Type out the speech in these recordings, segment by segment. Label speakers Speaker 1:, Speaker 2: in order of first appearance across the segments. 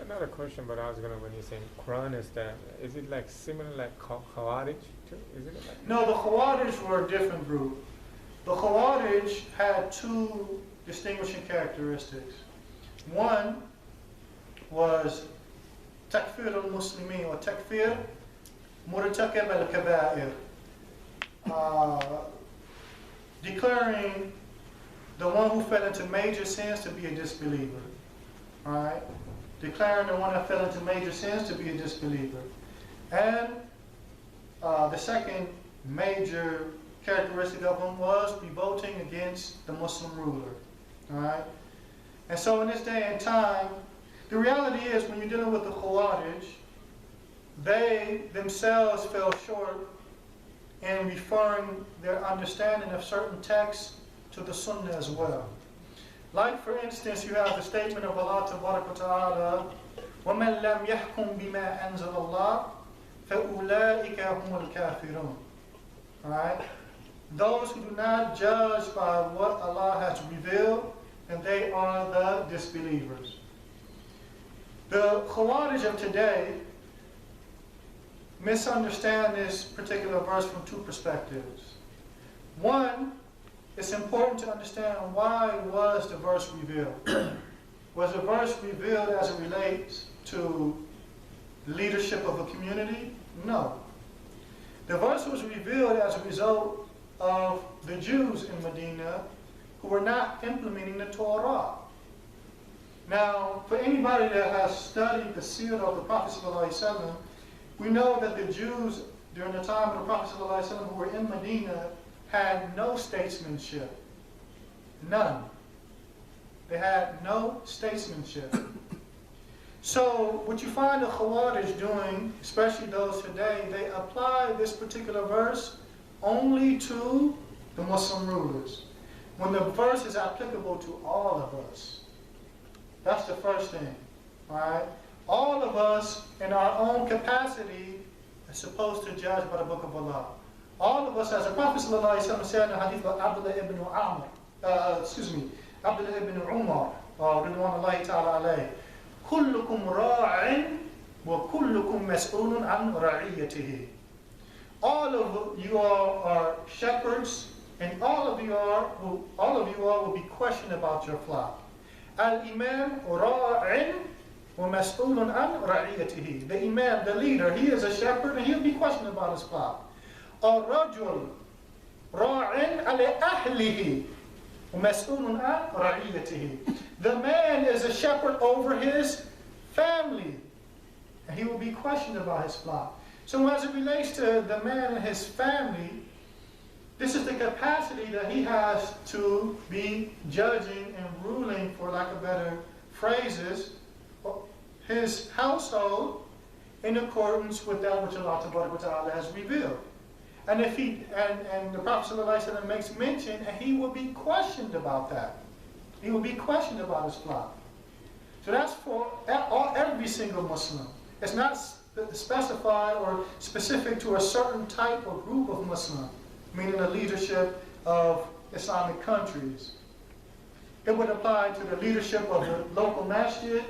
Speaker 1: Another question, but I was gonna when you're saying Quran is it like similar like Khawaarij too? Is it like
Speaker 2: No, the Khawaarij were a different group. The Khawaarij had two distinguishing characteristics. One was takfir al-Muslimin or takfir murtakib al-kaba'ir, declaring the one who fell into major sins to be a disbeliever. Alright? Declaring the one that fell into major sins to be a disbeliever. And the second major characteristic of them was revolting against the Muslim ruler. Alright? And so in this day and time, the reality is when you're dealing with the Khawaarij, they themselves fell short in referring their understanding of certain texts to the Sunnah as well. Like for instance, you have the statement of Allah Ta'ala, وَمَنْ لَمْ يَحْكُمْ بِمَا أَنزَلَ اللَّهُ فَأُولَٰئِكَ هُمُ الْكَافِرُونَ. Alright? Those who do not judge by what Allah has revealed, and they are the disbelievers. The Khawarij of today misunderstand this particular verse from two perspectives. One, it's important to understand why was the verse revealed. Was the verse revealed as it relates to leadership of a community? No. The verse was revealed as a result of the Jews in Medina who were not implementing the Torah. Now, for anybody that has studied the seerah of the Prophet ﷺ, we know that the Jews during the time of the Prophet ﷺ who were in Medina had no statesmanship. None. They had no statesmanship. So what you find the Khawarij doing, especially those today, they apply this particular verse only to the Muslim rulers, when the verse is applicable to all of us. That's the first thing. Alright? All of us in our own capacity are supposed to judge by the Book of Allah. All of us, as the Prophet ﷺ said in the hadith of Abdullah ibn Umar, alaihi, kullukum ra'in wa kullukum mas'ulun an ra'iyatihi. All of you all are shepherds, and all of you all will be questioned about your flock. Al-Imam ra'in wa mas'ulun an ra'iyatihi. The Imam, the leader, he is a shepherd and he'll be questioned about his flock. Al-Rajul ra'in ala ahlihi wa mas'ulun an ra'iyatihi. The man is a shepherd over his family and he will be questioned about his flock. So as it relates to the man and his family, this is the capacity that he has to be judging and ruling, for lack of better phrases, his household in accordance with that which Allah Ta'ala has revealed. And if and the Prophet ﷺ makes mention, and he will be questioned about that. He will be questioned about his flock. So that's for every single Muslim. It's not specified or specific to a certain type or group of Muslim, meaning the leadership of Islamic countries. It would apply to the leadership of the local masjid,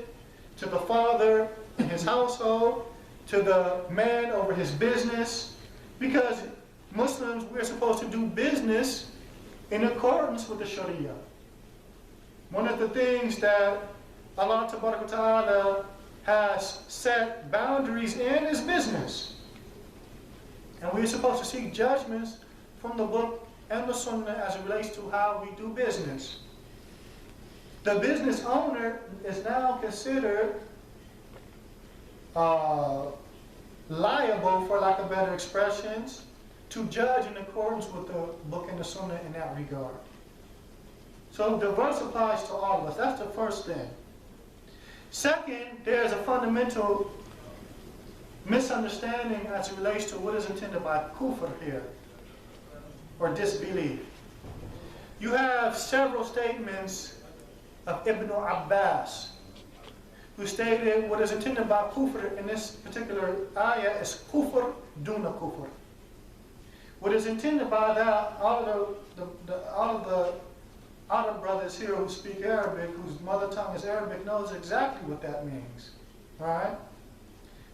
Speaker 2: to the father in his household, to the man over his business, because Muslims, we're supposed to do business in accordance with the Sharia. One of the things that Allah Ta'ala has set boundaries in is business. And we're supposed to seek judgments from the book and the Sunnah as it relates to how we do business. The business owner is now considered liable, for lack of better expressions, to judge in accordance with the book and the Sunnah in that regard. So the verse applies to all of us. That's the first thing. Second, there's a fundamental misunderstanding as it relates to what is intended by kufr here, or disbelief. You have several statements of Ibn Abbas, who stated what is intended by kufr in this particular ayah is kufr duna kufr. What is intended by that, all of the Arab brothers here who speak Arabic, whose mother tongue is Arabic, knows exactly what that means. Right?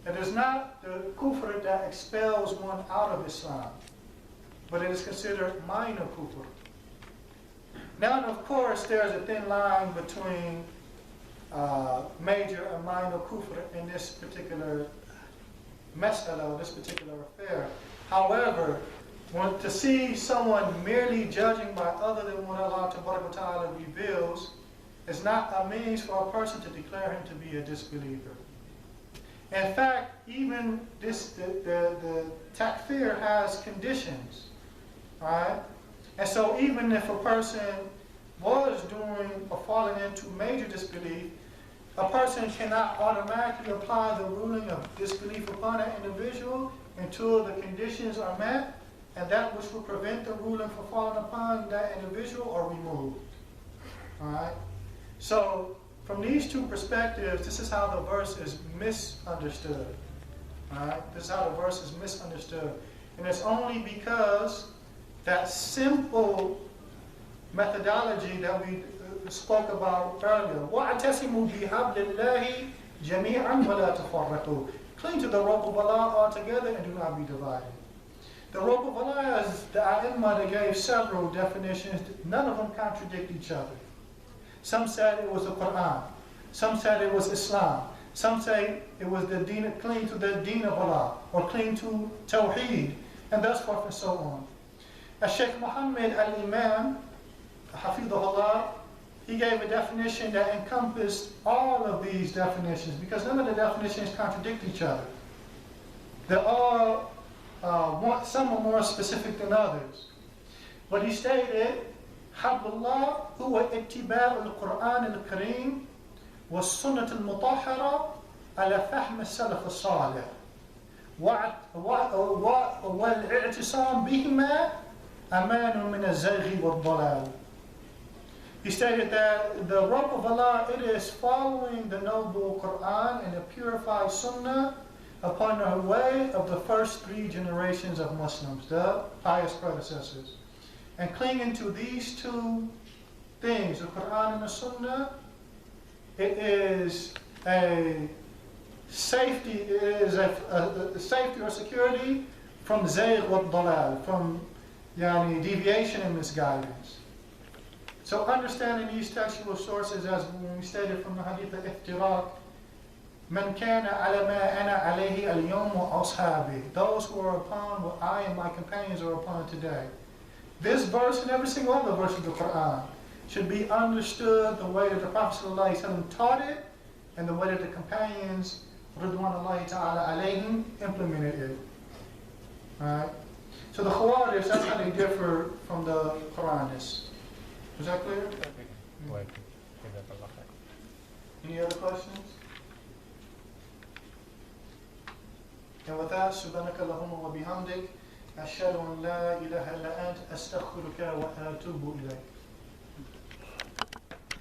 Speaker 2: It is not the kufr that expels one out of Islam, but it is considered minor kufr. Now, of course, there's a thin line between major and minor kufr in this particular mas'ala, this particular affair. However, to see someone merely judging by other than what Allah Ta'ala reveals is not a means for a person to declare him to be a disbeliever. In fact, even the takfir has conditions, right? And so even if a person was doing or falling into major disbelief, a person cannot automatically apply the ruling of disbelief upon that individual until the conditions are met, and that which will prevent the ruling from falling upon that individual are removed. Alright? So, from these two perspectives, this is how the verse is misunderstood. Alright? This is how the verse is misunderstood. And it's only because that simple methodology that we spoke about earlier. وَاعْتَصِمُوا بِحَبْلِ اللَّهِ جَمِيعًا وَلَا تَفَرَّقُوا. Cling to the rope of Allah altogether and do not be divided. The rope of Allah is the A'imma that gave several definitions. None of them contradict each other. Some said it was the Quran. Some said it was Islam. Some say it was the deen, cling to the deen of Allah, or cling to Tawheed, and thus forth and so on. As Sheikh Muhammad al-Imam, Hafidhullah, he gave a definition that encompassed all of these definitions, because none of the definitions contradict each other. They're all, some are more specific than others. But he stated, Hablullah huwa ittiba'u al-Qur'an al-Kareem wa sunnat al-mutahhara ala fahm al-salaf al-salih wal-i'tisam bihima aman min al-zaghi wal-dalal. He stated that the rope of Allah, it is following the noble Quran and the purified Sunnah upon the way of the first 3 generations of Muslims, the pious predecessors. And clinging to these 2 things, the Quran and the Sunnah, it is a safety, safety or security from zayg wa dalal, from deviation and misguidance. So understanding these textual sources, as we stated from the hadith al-iftiraq, Man kana ala ma ana alaihi al-yawm wa ashabi. Those who are upon what I and my companions are upon today. This verse and every single other verse of the Quran should be understood the way that the Prophet ﷺ taught it and the way that the companions, Ridwanullahi ta'ala alaihim, implemented it. Alright? So the Khawaarij, that's how they differ from the Quranists. Is that clear? Any other questions? And with that, subhanaka Allahumma wa bihamdik, ashhadu an la ilaha illa ant, astaghfiruka wa atubu ilayk.